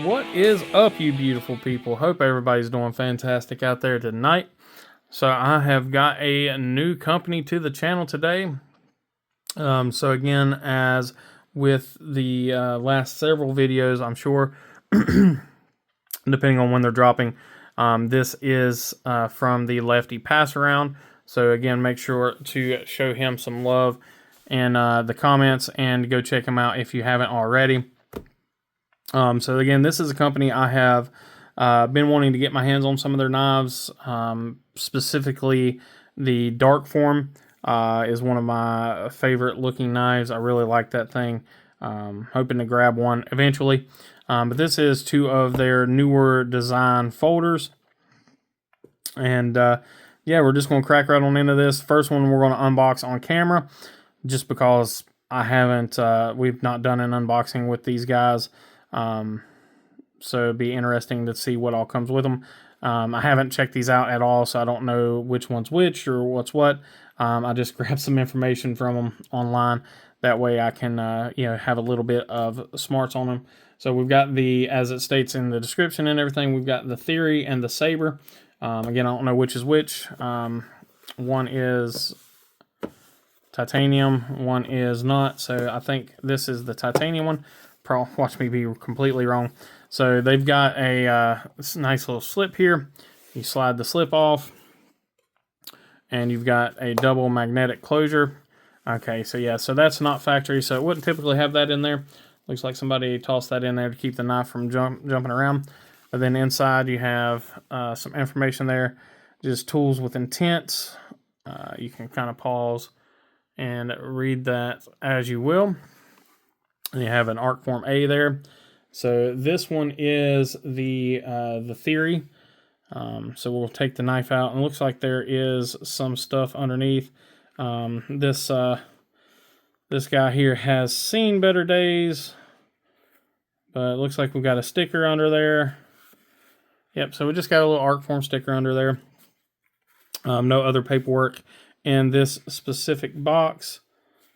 What is up, you beautiful people? Hope everybody's doing fantastic out there tonight. So I have got a new company to the channel today. So again, as with the last several videos, I'm sure, depending on when they're dropping, this is from the Lefty Pass Around. So again, make sure to show him some love in the comments and go check him out if you haven't already. So again, this is a company I have been wanting to get my hands on some of their knives. Specifically, the Arcform is one of my favorite looking knives. I really like that thing. Hoping to grab one eventually. But this is two of their newer design folders. And yeah, we're just going to crack right on into this. First one we're going to unbox on camera, just because I haven't, we've not done an unboxing with these guys. So it'd be interesting to see what all comes with them. I haven't checked these out at all, so I don't know which one's which or what's what. I just grabbed some information from them online. That way I can, have a little bit of smarts on them. So we've got the, as it states in the description and everything, we've got the Theory and the Sabre. Again, I don't know which is which. One is titanium, one is not. So I think this is the titanium one. Watch me be completely wrong. So they've got a nice little slip here. You slide the slip off, and you've got a double magnetic closure. Okay, so yeah, so that's not factory, so it wouldn't typically have that in there. Looks like somebody tossed that in there to keep the knife from jumping around. But then inside you have some information there, just tools with intent. You can kind of pause and read that as you will. And you have an Arcform A there. So this one is the Theory. So we'll take the knife out, and it looks like there is some stuff underneath. This guy here has seen better days, but it looks like we've got a sticker under there. Yep, so we just got a little Arcform sticker under there. No other paperwork in this specific box,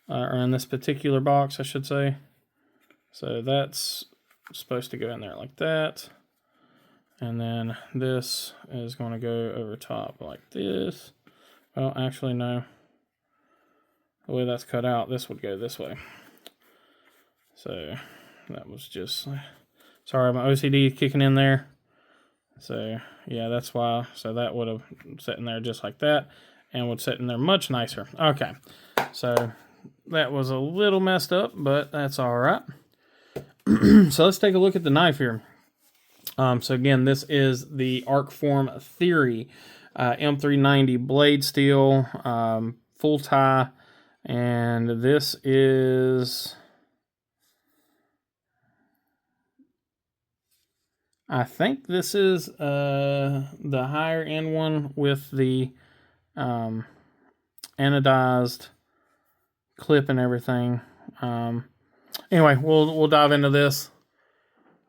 or in this particular box, I should say. So that's supposed to go in there like that. And then this is going to go over top like this. Well, actually, no. The way that's cut out, this would go this way. So that was just, sorry, my OCD kicking in there. So yeah, that's why. So that would have sat in there just like that, and would sit in there much nicer. Okay, so that was a little messed up, but that's all right. So let's take a look at the knife here. So again, this is the Arcform Theory M390 blade steel, full tie, and this is, I think this is the higher end one with the anodized clip and everything. Anyway, we'll dive into this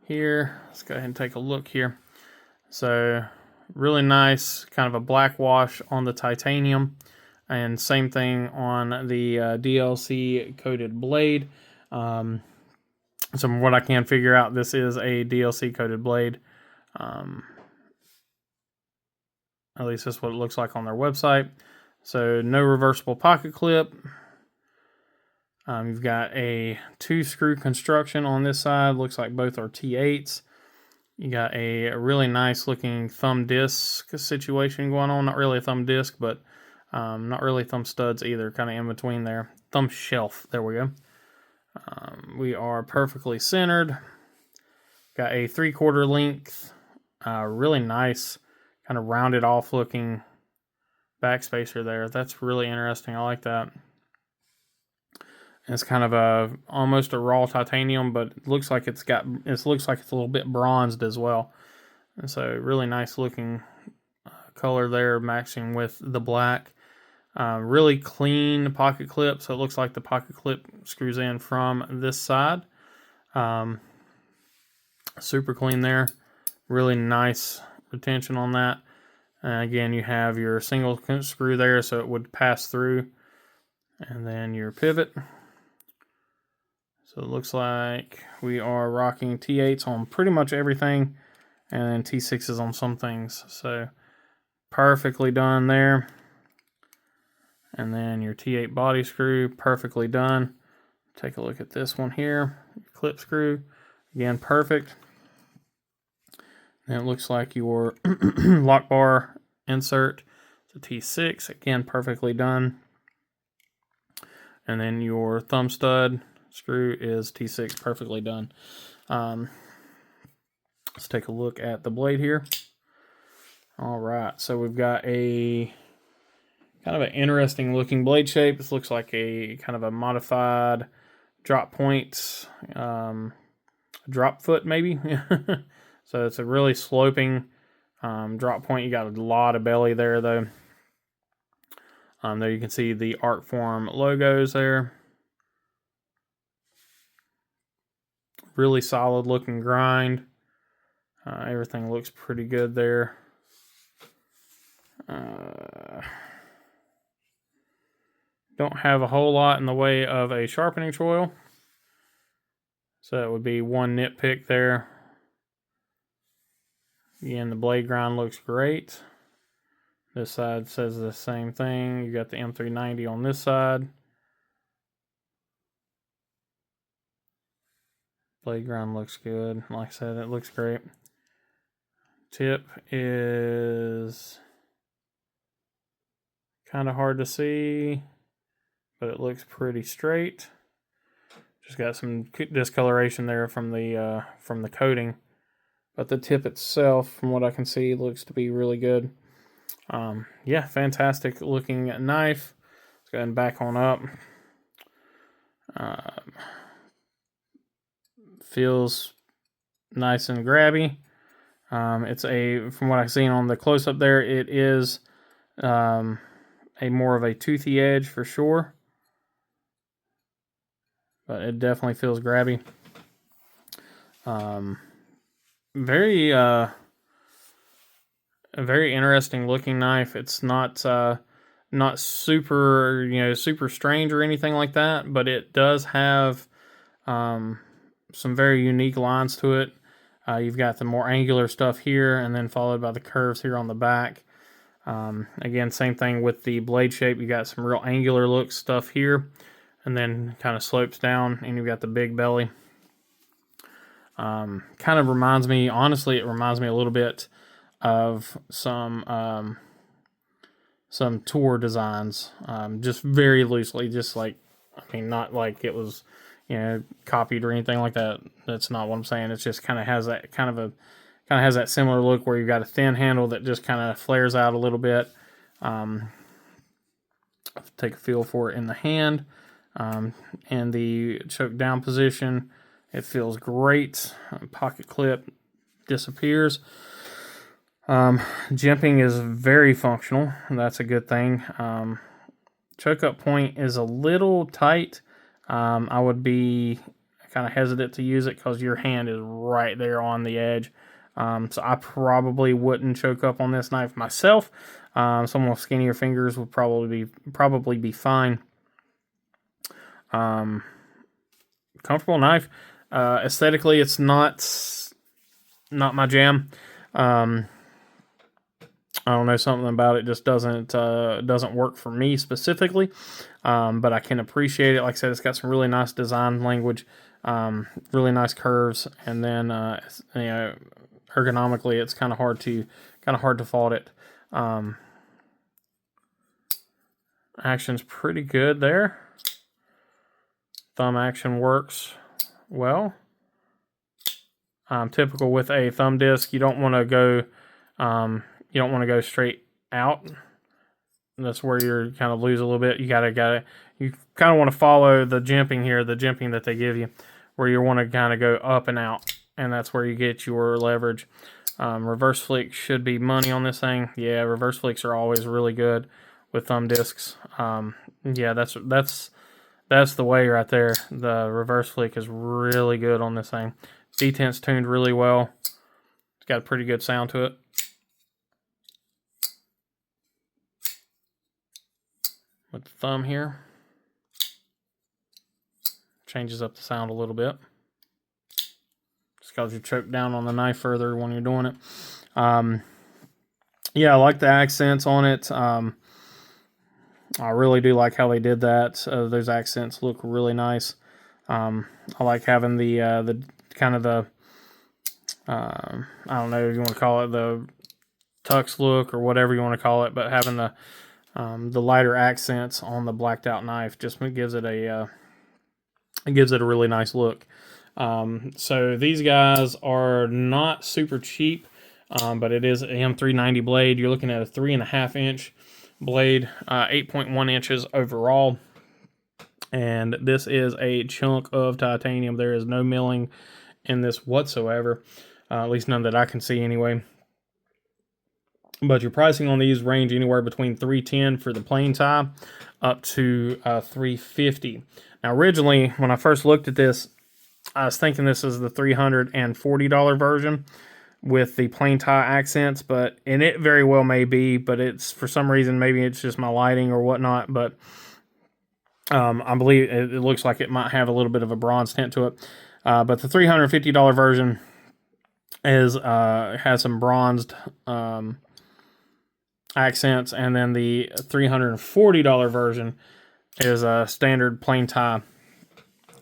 here. Let's go ahead and take a look here. So really nice, kind of a black wash on the titanium, and same thing on the DLC coated blade. So from what I can figure out, this is a DLC coated blade. At least that's what it looks like on their website. So no reversible pocket clip. You've got a 2-screw construction on this side. Looks like both are T8s. You got a really nice looking thumb disc situation going on. Not really a thumb disc, but not really thumb studs either. Kind of in between there. Thumb shelf. There we go. We are perfectly centered. Got a 3/4 length. Really nice, kind of rounded off looking backspacer there. That's really interesting. I like that. It's kind of almost a raw titanium, but it looks like it's a little bit bronzed as well. And so really nice looking color there, matching with the black. Really clean pocket clip, so it looks like the pocket clip screws in from this side. Super clean there. Really nice retention on that. And again, you have your single screw there, so it would pass through. And then your pivot. So it looks like we are rocking T8s on pretty much everything, and then T6s on some things. So perfectly done there. And then your T8 body screw, perfectly done. Take a look at this one here, clip screw, again perfect. And it looks like your lock bar insert, it's a T6, again perfectly done. And then your thumb stud screw is T6, perfectly done. Let's take a look at the blade here. All right, so we've got a kind of an interesting looking blade shape. This looks like a kind of a modified drop point, drop foot maybe. So it's a really sloping drop point. You got a lot of belly there though. There you can see the Arcform logos there. Really solid looking grind. Everything looks pretty good there. Don't have a whole lot in the way of a sharpening choil. So that would be one nitpick there. Again, the blade grind looks great. This side says the same thing. You got the M390 on this side. Blade grind looks good. Like I said, it looks great. Tip is kind of hard to see, but it looks pretty straight. Just got some discoloration there from the coating, but the tip itself, from what I can see, looks to be really good. Yeah, fantastic looking knife. Let's go ahead and back on up. Feels nice and grabby. It's from what I've seen on the close up there, it is a more of a toothy edge for sure, but it definitely feels grabby. Very a very interesting looking knife. It's not super super strange or anything like that, but it does have some very unique lines to it. You've got the more angular stuff here, and then followed by the curves here on the back. Again, same thing with the blade shape. You got some real angular look stuff here, and then kind of slopes down, and you've got the big belly. Kind of reminds me, honestly, it reminds me a little bit of some tour designs, just very loosely, just like, I mean, not like it was, copied or anything like that. That's not what I'm saying. It just kind of has that has that similar look where you've got a thin handle that just kind of flares out a little bit. Take a feel for it in the hand, and the choke down position. It feels great. Pocket clip disappears. Jimping is very functional. That's a good thing. Choke up point is a little tight. I would be kind of hesitant to use it because your hand is right there on the edge. So I probably wouldn't choke up on this knife myself. Someone with skinnier fingers would probably be fine. Comfortable knife. Aesthetically, it's not my jam. I don't know, something about it just doesn't work for me specifically, but I can appreciate it. Like I said, it's got some really nice design language, really nice curves, and then ergonomically, it's kind of hard to fault it. Action's pretty good there. Thumb action works well. Typical with a thumb disc, you don't want to go straight out. That's where you're kind of lose a little bit. You kind of want to follow the jimping here, the jimping that they give you, where you want to kind of go up and out, and that's where you get your leverage. Reverse flick should be money on this thing. Yeah, reverse flicks are always really good with thumb discs. Yeah, that's the way right there. The reverse flick is really good on this thing. Detent's tuned really well. It's got a pretty good sound to it. With the thumb here. changes up the sound a little bit. Just because you choke down on the knife further when you're doing it. Yeah, I like the accents on it. I really do like how they did that. Those accents look really nice. I like having the kind of the I don't know if you want to call it the tux look or whatever you want to call it, but having the lighter accents on the blacked out knife just gives it a really nice look. So these guys are not super cheap, but it is an M390 blade. You're looking at a 3.5 inch blade, 8.1 inches overall. And this is a chunk of titanium. There is no milling in this whatsoever, at least none that I can see anyway. But your pricing on these range anywhere between $310 for the plain tie up to $350. Now, originally, when I first looked at this, I was thinking this is the $340 version with the plain tie accents, and it very well may be, but it's for some reason, maybe it's just my lighting or whatnot, but I believe it looks like it might have a little bit of a bronze tint to it. But the $350 version has some bronzed accents, and then the $340 version is a standard plain tie,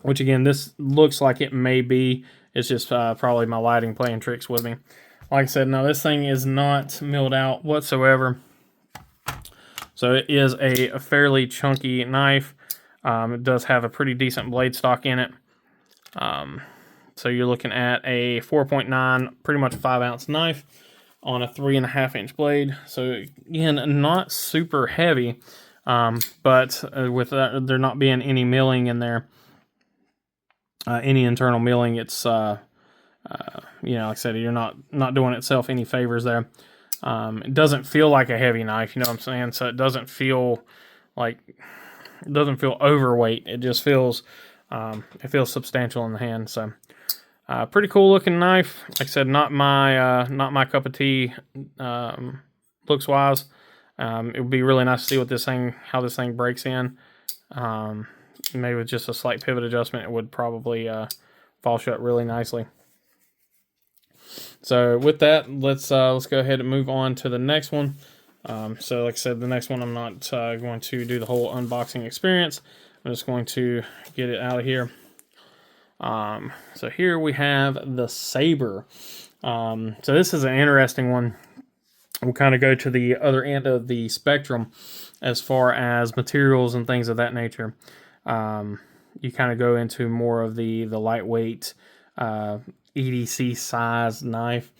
which again, this looks like it may be. It's just probably my lighting playing tricks with me. Like I said, no, this thing is not milled out whatsoever. So it is a fairly chunky knife. It does have a pretty decent blade stock in it. So you're looking at a 4.9, pretty much a 5-ounce knife on a 3.5 inch blade. So again, not super heavy, but with there not being any milling in there, any internal milling, it's like I said, you're not doing itself any favors there. It doesn't feel like a heavy knife, you know what I'm saying? So it doesn't feel overweight. It just feels substantial in the hand. So pretty cool looking knife. Like I said, not my cup of tea looks wise. It would be really nice to see how this thing breaks in. Maybe with just a slight pivot adjustment, it would probably fall shut really nicely. So with that, let's go ahead and move on to the next one. So like I said, the next one I'm not going to do the whole unboxing experience. I'm just going to get it out of here. So here we have the Sabre. So this is an interesting one. We'll kind of go to the other end of the spectrum as far as materials and things of that nature. You kind of go into more of the lightweight EDC size knife.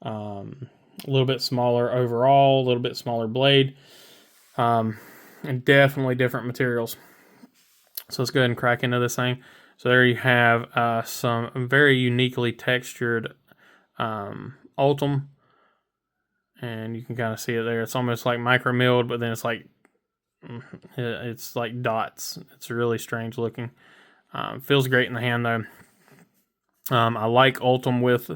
A little bit smaller overall, a little bit smaller blade, and definitely different materials. So let's go ahead and crack into this thing. So there you have some very uniquely textured ultim, and you can kind of see it there. It's almost like micro milled, but then it's like dots. It's really strange looking. Feels great in the hand though. I like ultim with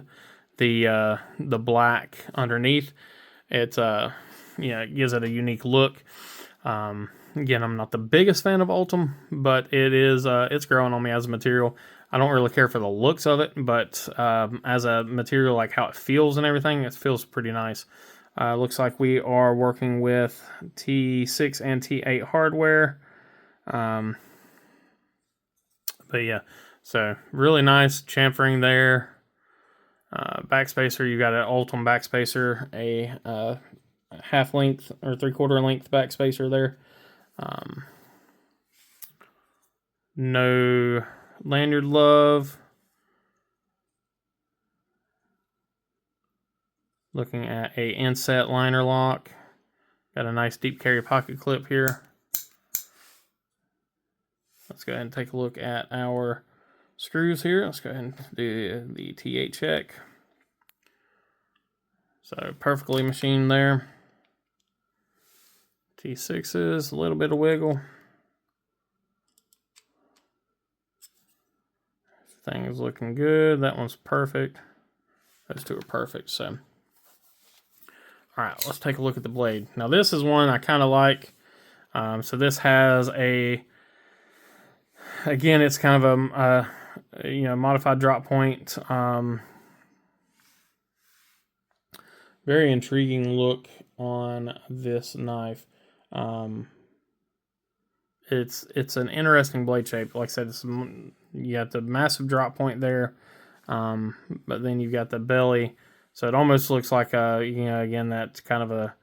the black underneath. It it gives it a unique look. Again, I'm not the biggest fan of ultim, but it's growing on me as a material. I don't really care for the looks of it, but as a material, like how it feels and everything, it feels pretty nice. Looks like we are working with T6 and T8 hardware. But yeah, so really nice chamfering there. Backspacer, you got an ultim backspacer, a half length or 3/4 length backspacer there. No lanyard love. Looking at a inset liner lock. Got a nice deep carry pocket clip here. Let's go ahead and take a look at our screws here. Let's go ahead and do the T8 check. So perfectly machined there. T6s, a little bit of wiggle. Thing is looking good. That one's perfect. Those two are perfect. So, all right, let's take a look at the blade. Now this is one I kind of like. So this has a again, it's kind of a modified drop point. Very intriguing look on this knife. It's an interesting blade shape. Like I said, you got the massive drop point there, but then you've got the belly, so it almost looks like again, that's kind of a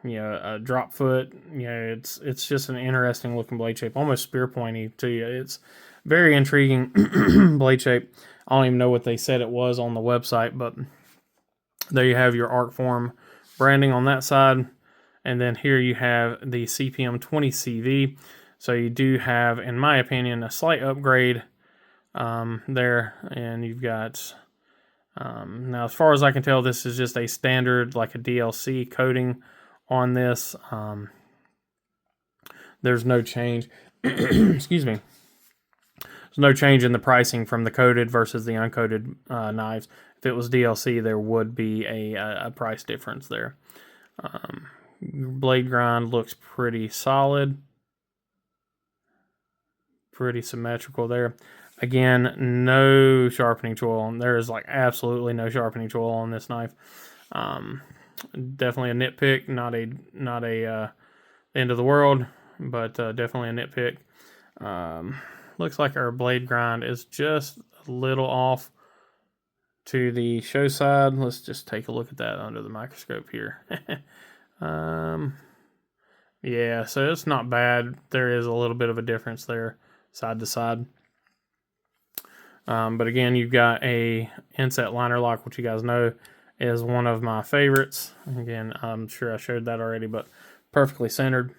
a drop foot. It's just an interesting looking blade shape, almost spear pointy to you. It's very intriguing blade shape. I don't even know what they said it was on the website, but there you have your Arcform branding on that side. And then here you have the CPM 20CV. So you do have, in my opinion, a slight upgrade there. And you've got, now as far as I can tell, this is just a standard, like a DLC coating on this. There's no change. Excuse me. There's no change in the pricing from the coated versus the uncoated knives. If it was DLC, there would be a price difference there. Blade grind looks pretty solid, pretty symmetrical there. Again, no sharpening tool. There is like absolutely no sharpening tool on this knife. Definitely a nitpick, not a end of the world, but definitely a nitpick. Looks like our blade grind is just a little off to the show side. Let's just take a look at that under the microscope here. Yeah, so it's not bad. There is a little bit of a difference there, side to side. But again, you've got a inset liner lock, which you guys know is one of my favorites. Again, I'm sure I showed that already, but perfectly centered.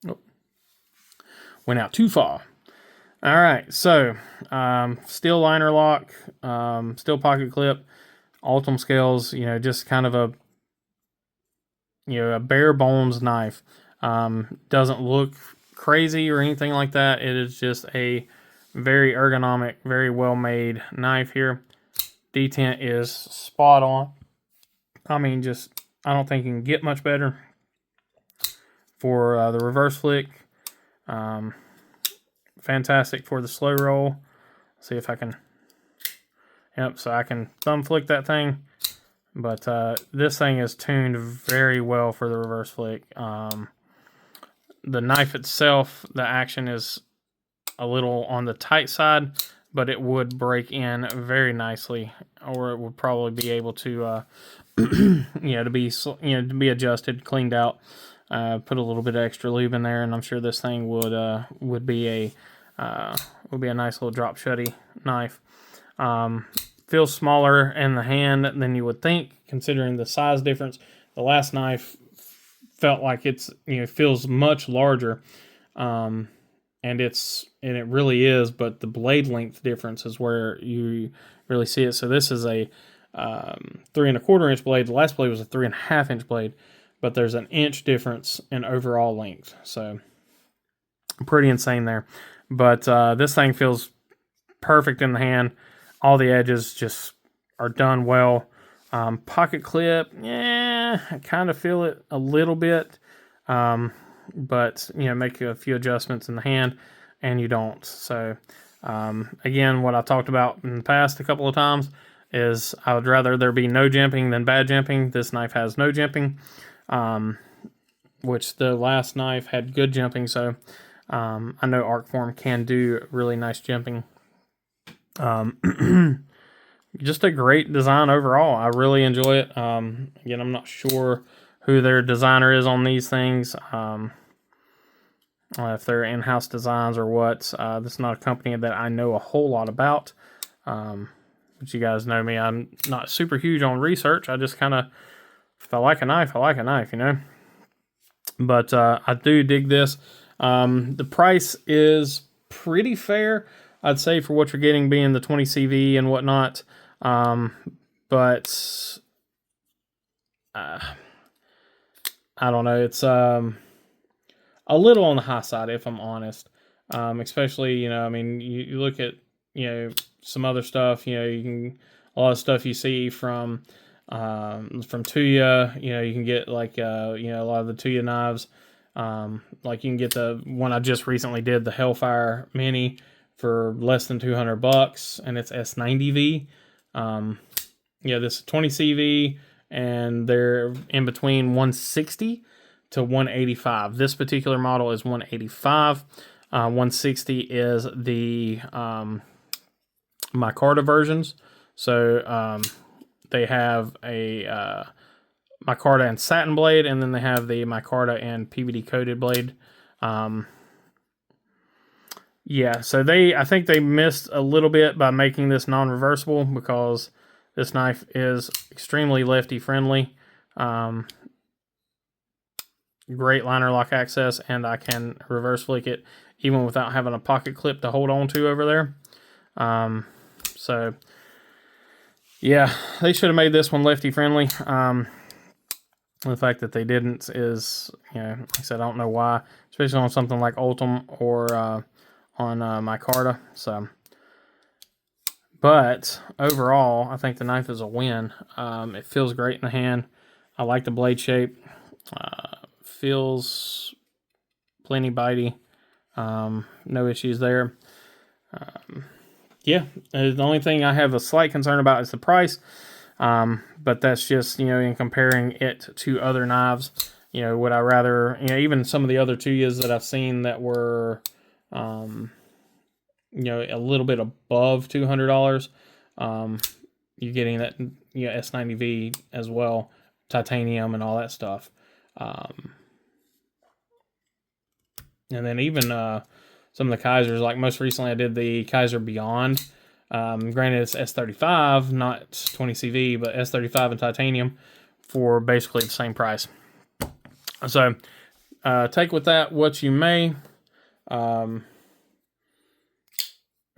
Oh, went out too far. All right, so steel liner lock, steel pocket clip, Ultim scales. Just kind of a bare bones knife. Doesn't look crazy or anything like that. It is just a very ergonomic, very well made knife here. Detent is spot on. I mean, I don't think you can get much better for the reverse flick. Fantastic for the slow roll. See if I can. Yep, so I can thumb flick that thing. But this thing is tuned very well for the reverse flick. The knife itself, the action is a little on the tight side, but it would break in very nicely, or it would probably be able to, to be adjusted, cleaned out. Put a little bit of extra lube in there, and I'm sure this thing would be a nice little drop shutty knife. Feels smaller in the hand than you would think, considering the size difference. The last knife felt like feels much larger, and it really is. But the blade length difference is where you really see it. So this is a 3 1/4 inch blade. The last blade was a 3 1/2 inch blade, but there's an inch difference in overall length. So pretty insane there. But this thing feels perfect in the hand. All the edges just are done well. Pocket clip, I kind of feel it a little bit. But, make a few adjustments in the hand and you don't. So, again, what I've talked about in the past a couple of times is I would rather there be no jimping than bad jimping. This knife has no jimping, which the last knife had good jimping. So, I know Arcform can do really nice jimping. Just a great design overall. I really enjoy it. Again, I'm not sure who their designer is on these things, if they're in-house designs or what. This is not a company that I know a whole lot about, but you guys know me. I'm not super huge on research. I just kind of, if I like a knife, I like a knife, But I do dig this. The price is pretty fair, I'd say, for what you're getting, being the 20 CV and whatnot. But I don't know. It's a little on the high side, if I'm honest. Especially, you look at, some other stuff. A lot of stuff you see from Tuya. You can get like a lot of the Tuya knives. like you can get the one I just recently did, the Hellfire Mini, for less than $200, and it's S90V. Yeah, this is 20 CV, and they're in between 160 to 185. This particular model is 185. 160 is the micarta versions. So they have a micarta and satin blade, and then they have the micarta and PVD coated blade. Yeah, so I think they missed a little bit by making this non-reversible, because this knife is extremely lefty friendly. Great liner lock access, and I can reverse flick it even without having a pocket clip to hold on to over there. So yeah, they should have made this one lefty friendly. The fact that they didn't is, like I said, I don't know why, especially on something like Ultim or on micarta. So, but overall, I think the knife is a win. It feels great in the hand. I like the blade shape. Feels plenty bitey. No issues there. Yeah, the only thing I have a slight concern about is the price. But that's just, in comparing it to other knives. Would I rather, even some of the other Tuyas that I've seen that were, a little bit above $200, you're getting that, S90V as well, titanium and all that stuff. And then even some of the Kaisers, like most recently I did the Kaiser Beyond. Granted, it's S35, not 20CV, but S35 and titanium for basically the same price. So take with that what you may. Again,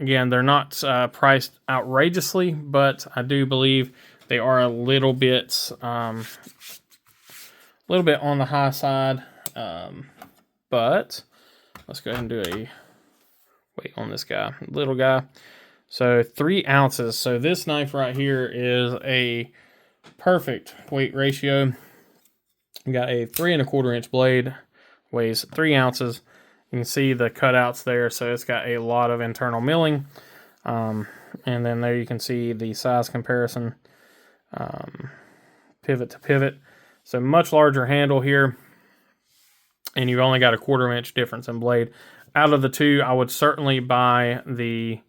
they're not priced outrageously, but I do believe they are a little bit on the high side. But let's go ahead and do a weight on this guy, little guy. So 3 ounces. So this knife right here is a perfect weight ratio. We got a 3 1/4 inch blade, weighs 3 ounces. You can see the cutouts there, so it's got a lot of internal milling. And then there you can see the size comparison, pivot to pivot. So much larger handle here, and you've only got a 1/4 inch difference in blade. Out of the two, I would certainly buy the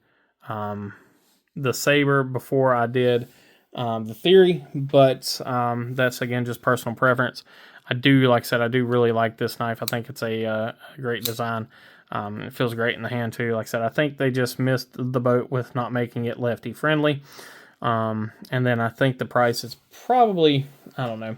Sabre before I did the Theory, but that's, again, just personal preference. Like I said, I do really like this knife. I think it's a great design. It feels great in the hand too. Like I said, I think they just missed the boat with not making it lefty friendly. And then I think the price is probably, I don't know,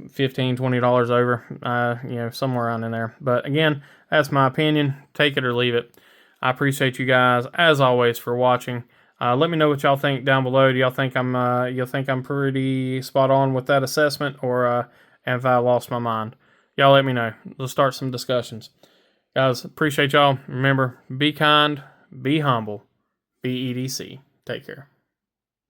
$15, $20 over, somewhere around in there. But again, that's my opinion. Take it or leave it. I appreciate you guys, as always, for watching. Let me know what y'all think down below. Do y'all think I'm pretty spot on with that assessment, or have I lost my mind? Y'all let me know. Let's start some discussions. Guys, appreciate y'all. Remember, be kind, be humble, be EDC. Take care.